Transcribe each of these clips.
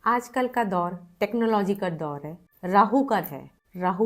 आजकल का दौर टेक्नोलॉजी का दौर है, राहु का है। राहु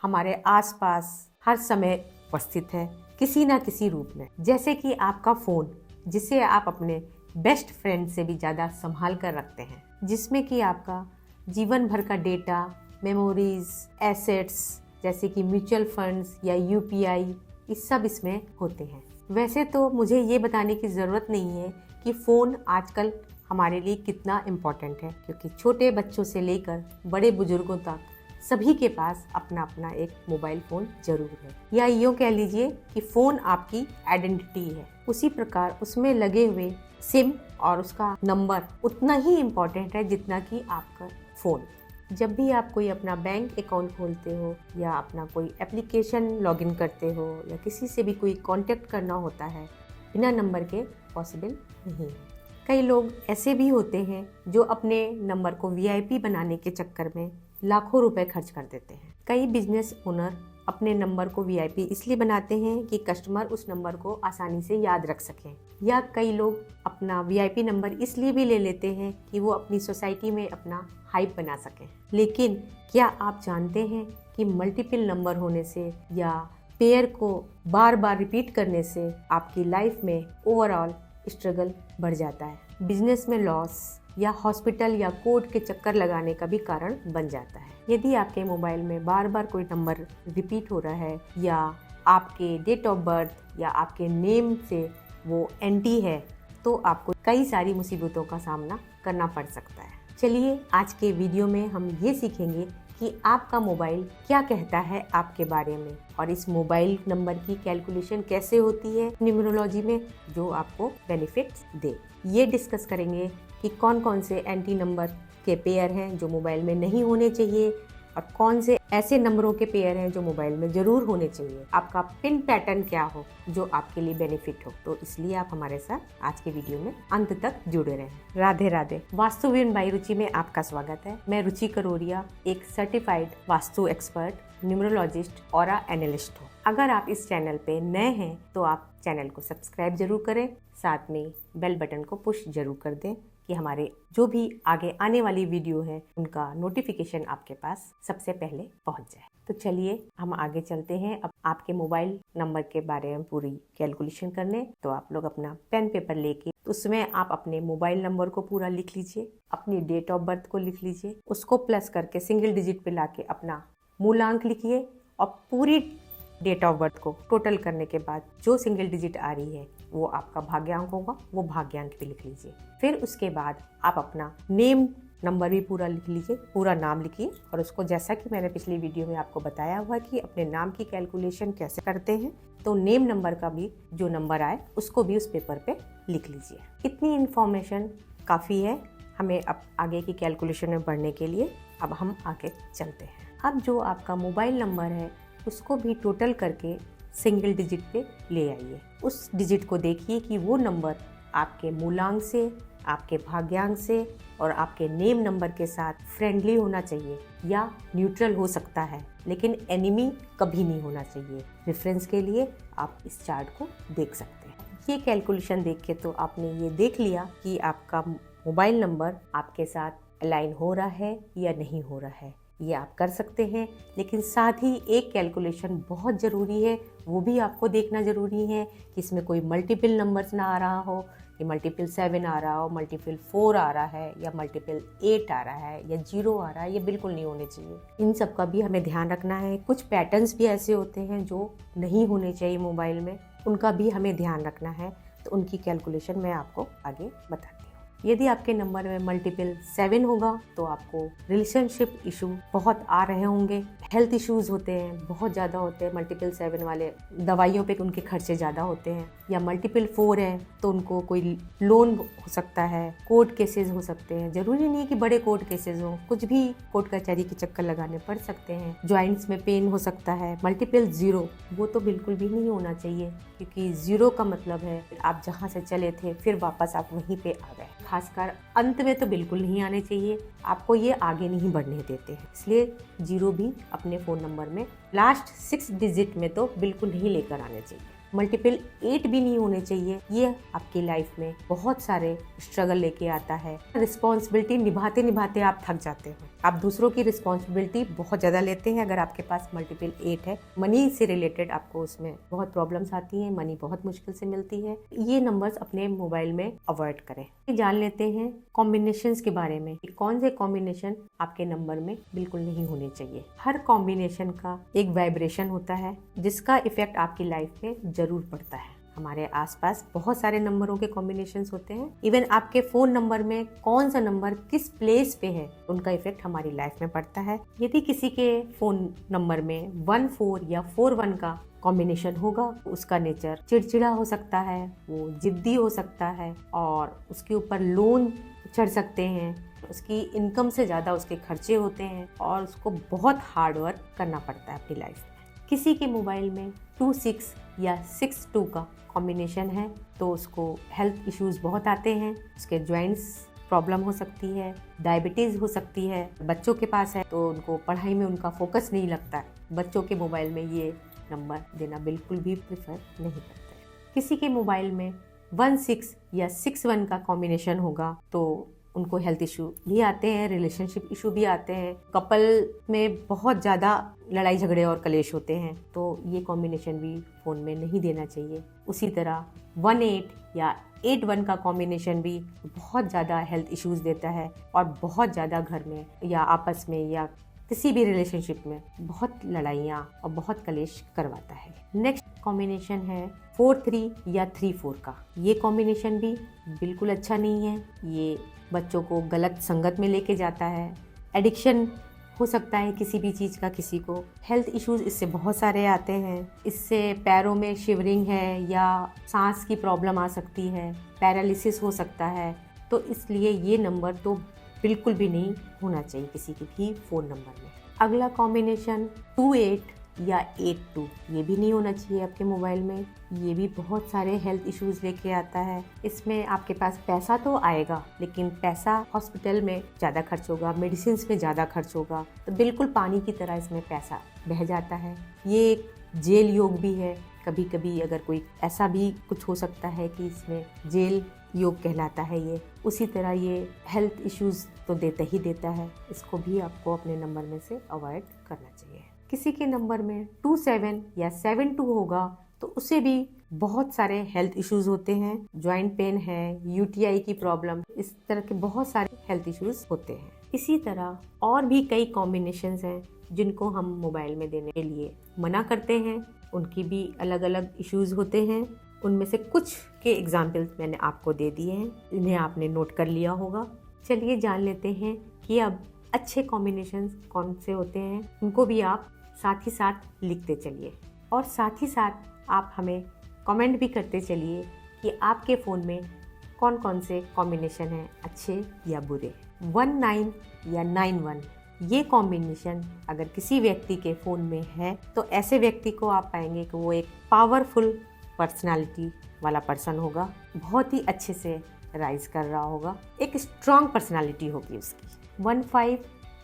हमारे आसपास हर समय उपस्थित है किसी ना किसी रूप में। जैसे कि आपका फ़ोन, जिसे आप अपने बेस्ट फ्रेंड से भी ज़्यादा संभाल कर रखते हैं, जिसमें कि आपका जीवन भर का डेटा, मेमोरीज, एसेट्स जैसे कि म्यूचुअल फंड्स या यूपीआई, ये सब इसमें होते हैं। वैसे तो मुझे ये बताने की ज़रूरत नहीं है कि फ़ोन आजकल हमारे लिए कितना इम्पोर्टेंट है, क्योंकि छोटे बच्चों से लेकर बड़े बुजुर्गों तक सभी के पास अपना अपना एक मोबाइल फ़ोन जरूर है, या यूँ कह लीजिए कि फ़ोन आपकी आइडेंटिटी है। उसी प्रकार उसमें लगे हुए सिम और उसका नंबर उतना ही इम्पोर्टेंट है जितना कि आपका फ़ोन। जब भी आप कोई अपना बैंक अकाउंट खोलते हो या अपना कोई एप्लीकेशन लॉगिन करते हो या किसी से भी कोई कांटेक्ट करना होता है, बिना नंबर के पॉसिबल नहीं है। कई लोग ऐसे भी होते हैं जो अपने नंबर को वीआईपी बनाने के चक्कर में लाखों रुपए खर्च कर देते हैं। कई बिजनेस ओनर अपने नंबर को वीआईपी इसलिए बनाते हैं कि कस्टमर उस नंबर को आसानी से याद रख सकें, या कई लोग अपना वीआईपी नंबर इसलिए भी ले लेते हैं कि वो अपनी सोसाइटी में अपना हाइप बना सकें। लेकिन क्या आप जानते हैं कि मल्टीपल नंबर होने से या पेयर को बार बार रिपीट करने से आपकी लाइफ में ओवरऑल स्ट्रगल बढ़ जाता है, बिजनेस में लॉस या हॉस्पिटल या कोर्ट के चक्कर लगाने का भी कारण बन जाता है। यदि आपके मोबाइल में बार बार कोई नंबर रिपीट हो रहा है या आपके डेट ऑफ बर्थ या आपके नेम से वो एंटी है, तो आपको कई सारी मुसीबतों का सामना करना पड़ सकता है। चलिए आज के वीडियो में हम ये सीखेंगे कि आपका मोबाइल क्या कहता है आपके बारे में, और इस मोबाइल नंबर की कैलकुलेशन कैसे होती है न्यूमरोलॉजी में, जो आपको बेनिफिट्स दे। ये डिस्कस करेंगे कि कौन कौन से एंटी नंबर के पेयर हैं जो मोबाइल में नहीं होने चाहिए और कौन से ऐसे नंबरों के पेयर हैं जो मोबाइल में जरूर होने चाहिए। आपका पिन पैटर्न क्या हो जो आपके लिए बेनिफिट हो। तो इसलिए आप हमारे साथ आज के वीडियो में अंत तक जुड़े रहें। राधे राधे। वास्तुविद बाई रुचि में आपका स्वागत है। मैं रुचि करोरिया, एक certified vastu expert, numerologist, aura analyst हूँ। अगर आप इस चैनल पे नए हैं तो आप चैनल को सब्सक्राइब जरूर करें, साथ में बेल बटन को पुश जरूर कर दें कि हमारे जो भी आगे आने वाली वीडियो है उनका नोटिफिकेशन आपके पास सबसे पहले पहुंच जाए। तो चलिए हम आगे चलते हैं अब आपके मोबाइल नंबर के बारे में पूरी कैलकुलेशन करने। तो आप लोग अपना पेन पेपर लेके उसमें आप अपने मोबाइल नंबर को पूरा लिख लीजिए, अपनी डेट ऑफ बर्थ को लिख लीजिए, उसको प्लस करके सिंगल डिजिट पे लाके अपना मूलांक लिखिए और पूरी डेट ऑफ बर्थ को टोटल करने के बाद जो सिंगल डिजिट आ रही है वो आपका भाग्यांक होगा, वो भाग्यांक भी लिख लीजिए। फिर उसके बाद आप अपना नेम नंबर भी पूरा लिख लीजिए, पूरा नाम लिखिए, और उसको जैसा कि मैंने पिछली वीडियो में आपको बताया हुआ कि अपने नाम की कैलकुलेशन कैसे करते हैं, तो नेम नंबर का भी जो नंबर आए उसको भी उस पेपर पे लिख लीजिए। इतनी इन्फॉर्मेशन काफ़ी है हमें अब आगे की कैलकुलेशन में बढ़ने के लिए। अब हम आगे चलते हैं। अब जो आपका मोबाइल नंबर है उसको भी टोटल करके सिंगल डिजिट पे ले आइए। उस डिजिट को देखिए कि वो नंबर आपके मूलांक से, आपके भाग्यांक से और आपके नेम नंबर के साथ फ्रेंडली होना चाहिए या न्यूट्रल हो सकता है, लेकिन एनिमी कभी नहीं होना चाहिए। रेफरेंस के लिए आप इस चार्ट को देख सकते हैं। ये कैलकुलेशन देख के तो आपने ये देख लिया कि आपका मोबाइल नंबर आपके साथ अलाइन हो रहा है या नहीं हो रहा है, ये आप कर सकते हैं। लेकिन साथ ही एक कैलकुलेशन बहुत ज़रूरी है, वो भी आपको देखना ज़रूरी है कि इसमें कोई मल्टीपल नंबर्स ना आ रहा हो, कि मल्टीपल 7 आ रहा हो, मल्टीपल 4 आ रहा है या मल्टीपल 8 आ रहा है या 0 आ रहा है, ये बिल्कुल नहीं होने चाहिए। इन सब का भी हमें ध्यान रखना है। कुछ पैटर्न्स भी ऐसे होते हैं जो नहीं होने चाहिए मोबाइल में, उनका भी हमें ध्यान रखना है। तो उनकी कैलकुलेशन मैं आपको आगे बताती हूँ। यदि आपके नंबर में मल्टीपल 7 होगा तो आपको रिलेशनशिप इशू बहुत आ रहे होंगे, हेल्थ इश्यूज होते हैं, बहुत ज़्यादा होते हैं। मल्टीपल 7 वाले दवाइयों पे उनके खर्चे ज़्यादा होते हैं। या मल्टीपल 4 है तो उनको कोई लोन हो सकता है, कोर्ट केसेस हो सकते हैं। ज़रूरी नहीं कि बड़े कोर्ट केसेस हों, कुछ भी कोर्ट कचहरी के चक्कर लगाने पड़ सकते हैं। जॉइंट्स में पेन हो सकता है। मल्टीपल 0 वो तो बिल्कुल भी नहीं होना चाहिए, क्योंकि 0 का मतलब है आप जहाँ से चले थे फिर वापस आप वहीं पे आ गए। खासकर अंत में तो बिल्कुल नहीं आने चाहिए, आपको ये आगे नहीं बढ़ने देते हैं। इसलिए 0 भी अपने फ़ोन नंबर में लास्ट 6 डिजिट में तो बिल्कुल नहीं लेकर आने चाहिए। मल्टीपल 8 भी नहीं होने चाहिए। ये आपकी लाइफ में बहुत सारे स्ट्रगल लेके आता है। रिस्पॉन्सिबिलिटी निभाते निभाते आप थक जाते हो। आप दूसरों की रिस्पॉन्सिबिलिटी बहुत ज़्यादा लेते हैं। अगर आपके पास मल्टीपल 8 है, मनी से रिलेटेड आपको उसमें बहुत प्रॉब्लम्स आती हैं, मनी बहुत मुश्किल से मिलती है। ये नंबर्स अपने मोबाइल में अवॉइड करें। जान लेते हैं कॉम्बिनेशंस के बारे में, कौन से कॉम्बिनेशन आपके नंबर में बिल्कुल नहीं होने चाहिए। हर कॉम्बिनेशन का एक वाइब्रेशन होता है जिसका इफेक्ट आपकी लाइफ में जरूर पड़ता है। हमारे आसपास बहुत सारे नंबरों के कॉम्बिनेशंस होते हैं। इवन आपके फोन नंबर में कौन सा नंबर किस प्लेस पे है, उनका इफेक्ट हमारी लाइफ में पड़ता है। यदि किसी के फोन नंबर में 14 या 41 का कॉम्बिनेशन होगा, उसका नेचर चिड़चिड़ा हो सकता है, वो जिद्दी हो सकता है और उसके ऊपर लोन चढ़ सकते हैं। उसकी इनकम से ज़्यादा उसके खर्चे होते हैं और उसको बहुत हार्ड वर्क करना पड़ता है अपनी लाइफ में। किसी के मोबाइल में 26 या 62 का कॉम्बिनेशन है तो उसको हेल्थ इश्यूज बहुत आते हैं। उसके जॉइंट्स प्रॉब्लम हो सकती है, डायबिटीज़ हो सकती है। बच्चों के पास है तो उनको पढ़ाई में उनका फोकस नहीं लगता है। बच्चों के मोबाइल में ये नंबर देना बिल्कुल भी प्रेफर नहीं करते। किसी के मोबाइल में 16 या 61 का कॉम्बिनेशन होगा तो उनको हेल्थ इशू भी आते हैं, रिलेशनशिप इशू भी आते हैं। कपल में बहुत ज़्यादा लड़ाई झगड़े और कलेश होते हैं तो ये कॉम्बिनेशन भी फ़ोन में नहीं देना चाहिए। उसी तरह 18 या 81 का कॉम्बिनेशन भी बहुत ज़्यादा हेल्थ इश्यूज देता है और बहुत ज़्यादा घर में या आपस में या किसी भी रिलेशनशिप में बहुत लड़ाइयाँ और बहुत कलेश करवाता है। नेक्स्ट कॉम्बिनेशन है 43 या 34 का। ये कॉम्बिनेशन भी बिल्कुल अच्छा नहीं है। ये बच्चों को गलत संगत में लेके जाता है। एडिक्शन हो सकता है किसी भी चीज़ का किसी को। हेल्थ इश्यूज इससे बहुत सारे आते हैं। इससे पैरों में शिवरिंग है या सांस की प्रॉब्लम आ सकती है, पैरालिसिस हो सकता है। तो इसलिए ये नंबर तो बिल्कुल भी नहीं होना चाहिए किसी के भी फ़ोन नंबर में। अगला कॉम्बिनेशन 28 या 82, ये भी नहीं होना चाहिए आपके मोबाइल में। ये भी बहुत सारे हेल्थ इश्यूज लेके आता है। इसमें आपके पास पैसा तो आएगा लेकिन पैसा हॉस्पिटल में ज़्यादा खर्च होगा, मेडिसिन में ज़्यादा खर्च होगा। तो बिल्कुल पानी की तरह इसमें पैसा बह जाता है। ये एक जेल योग भी है। कभी कभी अगर कोई ऐसा भी कुछ हो सकता है कि इसमें जेल योग कहलाता है ये। उसी तरह ये हेल्थ इश्यूज तो देता ही देता है। इसको भी आपको अपने नंबर में से अवॉइड करना चाहिए। किसी के नंबर में 27 या 72 होगा तो उसे भी बहुत सारे हेल्थ इश्यूज होते हैं। जॉइंट पेन है, यूटीआई की प्रॉब्लम, इस तरह के बहुत सारे हेल्थ इश्यूज होते हैं। इसी तरह और भी कई कॉम्बिनेशंस हैं जिनको हम मोबाइल में देने के लिए मना करते हैं। उनकी भी अलग अलग इश्यूज होते हैं। उनमें से कुछ के एग्जाम्पल्स मैंने आपको दे दिए हैं, इन्हें आपने नोट कर लिया होगा। चलिए जान लेते हैं कि अब अच्छे कॉम्बिनेशंस कौन से होते हैं। उनको भी आप साथ ही साथ लिखते चलिए और साथ ही साथ आप हमें कमेंट भी करते चलिए कि आपके फ़ोन में कौन कौन से कॉम्बिनेशन हैं, अच्छे या बुरे। 19 या 91, ये कॉम्बिनेशन अगर किसी व्यक्ति के फ़ोन में है तो ऐसे व्यक्ति को आप पाएंगे कि वो एक पावरफुल पर्सनालिटी वाला पर्सन होगा, बहुत ही अच्छे से राइज कर रहा होगा, एक स्ट्रॉन्ग पर्सनालिटी होगी उसकी। 15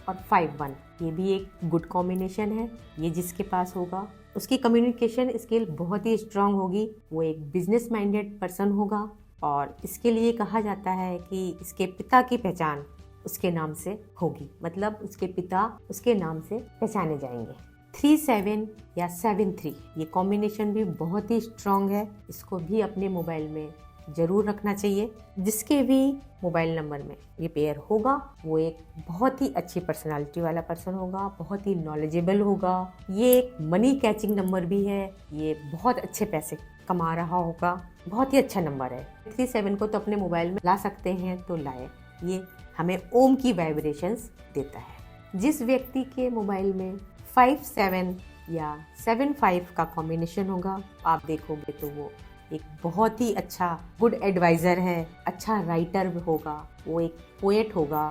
और 51, ये भी एक गुड कॉम्बिनेशन है। ये जिसके पास होगा उसकी कम्युनिकेशन स्किल बहुत ही स्ट्रांग होगी। वो एक बिजनेस माइंडेड पर्सन होगा और इसके लिए कहा जाता है कि इसके पिता की पहचान उसके नाम से होगी, मतलब उसके पिता उसके नाम से पहचाने जाएंगे। 37 या 73, ये कॉम्बिनेशन भी बहुत ही स्ट्रांग है। इसको भी अपने मोबाइल में ज़रूर रखना चाहिए। जिसके भी मोबाइल नंबर में ये पेयर होगा वो एक बहुत ही अच्छी पर्सनालिटी वाला पर्सन होगा, बहुत ही नॉलेजेबल होगा। ये एक मनी कैचिंग नंबर भी है। ये बहुत अच्छे पैसे कमा रहा होगा, बहुत ही अच्छा नंबर है। 37 को तो अपने मोबाइल में ला सकते हैं तो लाए। ये हमें ओम की वाइब्रेशंस देता है। जिस व्यक्ति के मोबाइल में 57 या 75 का कॉम्बिनेशन होगा, आप देखोगे तो वो एक बहुत ही अच्छा गुड एडवाइज़र है, अच्छा राइटर होगा, वो एक पोएट होगा,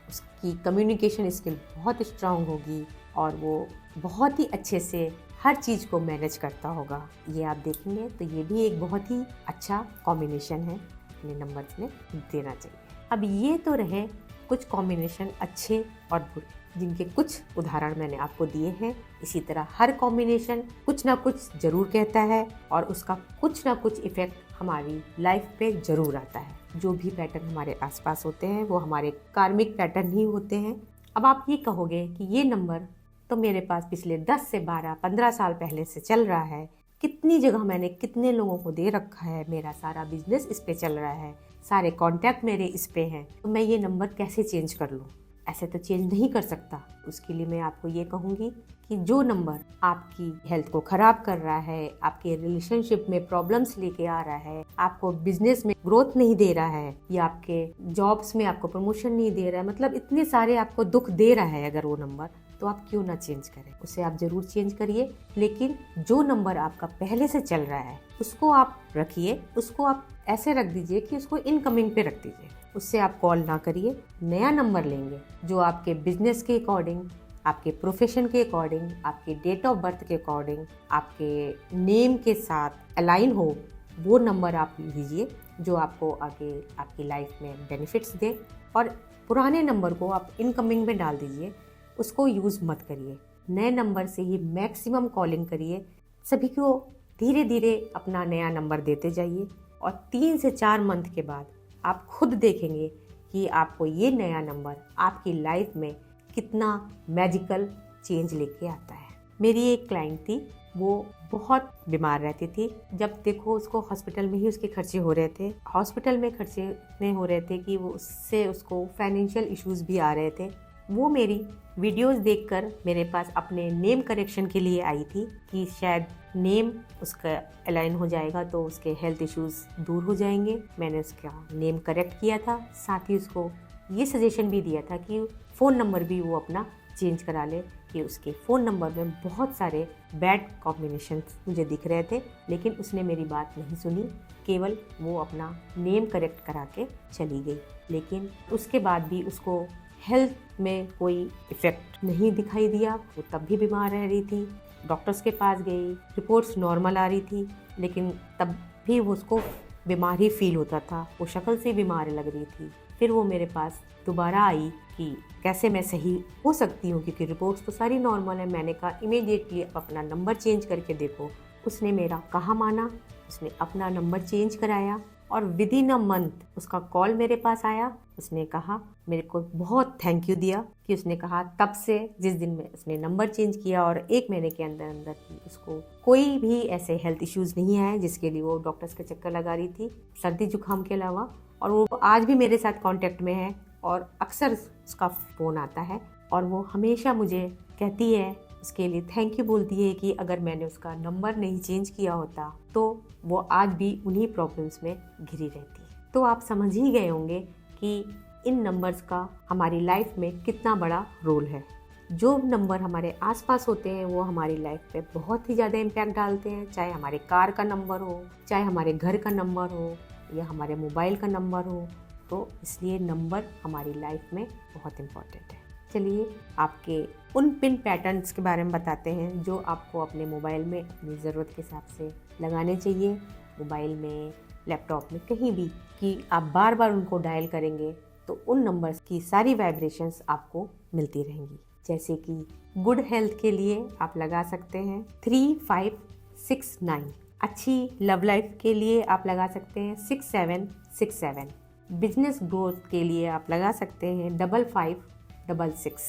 उसकी कम्युनिकेशन स्किल बहुत स्ट्रांग होगी और वो बहुत ही अच्छे से हर चीज़ को मैनेज करता होगा। ये आप देखेंगे तो ये भी एक बहुत ही अच्छा कॉम्बिनेशन है, अपने नंबर्स में देना चाहिए। अब ये तो रहे कुछ कॉम्बिनेशन अच्छे और बुरे। जिनके कुछ उदाहरण मैंने आपको दिए हैं। इसी तरह हर कॉम्बिनेशन कुछ ना कुछ जरूर कहता है और उसका कुछ ना कुछ इफेक्ट हमारी लाइफ पे जरूर आता है। जो भी पैटर्न हमारे आसपास होते हैं वो हमारे कार्मिक पैटर्न ही होते हैं। अब आप ये कहोगे कि ये नंबर तो मेरे पास पिछले 10 से 12, 15 साल पहले से चल रहा है, कितनी जगह मैंने कितने लोगों को दे रखा है, मेरा सारा बिजनेस इस पे चल रहा है, सारे कॉन्टैक्ट मेरे इस पे हैं, तो मैं ये नंबर कैसे चेंज कर लूँ? ऐसे तो चेंज नहीं कर सकता। उसके लिए मैं आपको ये कहूँगी कि जो नंबर आपकी हेल्थ को ख़राब कर रहा है, आपके रिलेशनशिप में प्रॉब्लम्स लेके आ रहा है, आपको बिजनेस में ग्रोथ नहीं दे रहा है या आपके जॉब्स में आपको प्रमोशन नहीं दे रहा है, मतलब इतने सारे आपको दुख दे रहा है अगर वो नंबर, तो आप क्यों ना चेंज करें? उसे आप जरूर चेंज करिए। लेकिन जो नंबर आपका पहले से चल रहा है उसको आप रखिए, उसको आप ऐसे रख दीजिए कि उसको इनकमिंग पे रख दीजिए, उससे आप कॉल ना करिए। नया नंबर लेंगे जो आपके बिजनेस के अकॉर्डिंग, आपके प्रोफेशन के अकॉर्डिंग, आपके डेट ऑफ बर्थ के अकॉर्डिंग, आपके नेम के साथ अलाइन हो, वो नंबर आप लीजिए जो आपको आगे आपकी लाइफ में बेनिफिट्स दे। और पुराने नंबर को आप इनकमिंग में डाल दीजिए, उसको यूज़ मत करिए। नए नंबर से ही मैक्सिमम कॉलिंग करिए। सभी को धीरे धीरे अपना नया नंबर देते जाइए और 3 से 4 मंथ के बाद आप खुद देखेंगे कि आपको ये नया नंबर आपकी लाइफ में कितना मैजिकल चेंज लेके आता है। मेरी एक क्लाइंट थी, वो बहुत बीमार रहती थी। जब देखो उसको हॉस्पिटल में ही उसके खर्चे हो रहे थे। हॉस्पिटल में खर्चे इतने हो रहे थे कि वो उससे उसको फाइनेंशियल इश्यूज भी आ रहे थे। वो मेरी वीडियोस देखकर मेरे पास अपने नेम करेक्शन के लिए आई थी कि शायद नेम उसका अलाइन हो जाएगा तो उसके हेल्थ इश्यूज दूर हो जाएंगे। मैंने उसका नेम करेक्ट किया था, साथ ही उसको ये सजेशन भी दिया था कि फ़ोन नंबर भी वो अपना चेंज करा ले, कि उसके फ़ोन नंबर में बहुत सारे बैड कॉम्बिनेशन मुझे दिख रहे थे। लेकिन उसने मेरी बात नहीं सुनी, केवल वो अपना नेम करेक्ट करा के चली गई। लेकिन उसके बाद भी उसको हेल्थ में कोई इफ़ेक्ट नहीं दिखाई दिया। वो तब भी बीमार रह रही थी, डॉक्टर्स के पास गई, रिपोर्ट्स नॉर्मल आ रही थी, लेकिन तब भी उसको बीमार ही फील होता था, वो शक्ल से बीमार लग रही थी। फिर वो मेरे पास दोबारा आई कि कैसे मैं सही हो सकती हूँ, क्योंकि रिपोर्ट्स तो सारी नॉर्मल है। मैंने कहा इमीडिएटली अपना नंबर चेंज करके देखो। उसने मेरा कहा माना, उसने अपना नंबर चेंज कराया और विद इन अ मंथ उसका कॉल मेरे पास आया। उसने कहा, मेरे को बहुत थैंक यू दिया कि उसने कहा तब से जिस दिन में उसने नंबर चेंज किया और 1 महीने के अंदर अंदर ही उसको कोई भी ऐसे हेल्थ इश्यूज नहीं आए जिसके लिए वो डॉक्टर्स के चक्कर लगा रही थी, सर्दी जुकाम के अलावा। और वो आज भी मेरे साथ कांटेक्ट में है और अक्सर उसका फ़ोन आता है और वो हमेशा मुझे कहती है, उसके लिए थैंक यू बोलती है कि अगर मैंने उसका नंबर नहीं चेंज किया होता तो वो आज भी उन्हीं प्रॉब्लम्स में घिरी रहती। तो आप समझ ही गए होंगे कि इन नंबर्स का हमारी लाइफ में कितना बड़ा रोल है। जो नंबर हमारे आसपास होते हैं वो हमारी लाइफ पे बहुत ही ज़्यादा इम्पैक्ट डालते हैं, चाहे हमारे कार का नंबर हो, चाहे हमारे घर का नंबर हो या हमारे मोबाइल का नंबर हो। तो इसलिए नंबर हमारी लाइफ में बहुत इम्पॉर्टेंट है। चलिए आपके उन पिन पैटर्न्स के बारे में बताते हैं जो आपको अपने मोबाइल में अपनी ज़रूरत के हिसाब से लगाने चाहिए। मोबाइल में, लैपटॉप में, कहीं भी, कि आप बार बार उनको डायल करेंगे तो उन नंबर्स की सारी वाइब्रेशंस आपको मिलती रहेंगी। जैसे कि गुड हेल्थ के लिए आप लगा सकते हैं 3569। अच्छी लव लाइफ के लिए आप लगा सकते हैं 6767। बिजनेस ग्रोथ के लिए आप लगा सकते हैं 5566।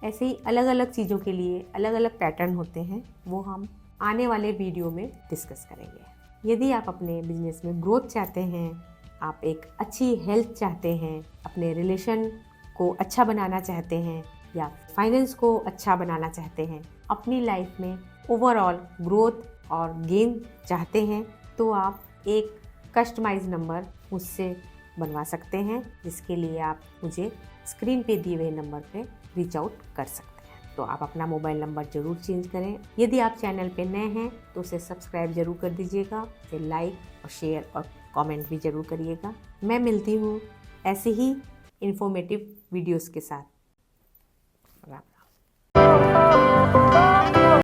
ऐसे ही अलग अलग चीज़ों के लिए अलग अलग पैटर्न होते हैं, वो हम आने वाले वीडियो में डिस्कस करेंगे। यदि आप अपने बिजनेस में ग्रोथ चाहते हैं, आप एक अच्छी हेल्थ चाहते हैं, अपने रिलेशन को अच्छा बनाना चाहते हैं या फाइनेंस को अच्छा बनाना चाहते हैं, अपनी लाइफ में ओवरऑल ग्रोथ और गेन चाहते हैं, तो आप एक कस्टमाइज नंबर मुझसे बनवा सकते हैं, जिसके लिए आप मुझे स्क्रीन पे दिए हुए नंबर पे रीच आउट कर सकते हैं। तो आप अपना मोबाइल नंबर ज़रूर चेंज करें। यदि आप चैनल पे नए हैं तो उसे सब्सक्राइब ज़रूर कर दीजिएगा, उसे लाइक और शेयर और कमेंट भी ज़रूर करिएगा। मैं मिलती हूँ ऐसे ही इन्फॉर्मेटिव वीडियोस के साथ। राम राम।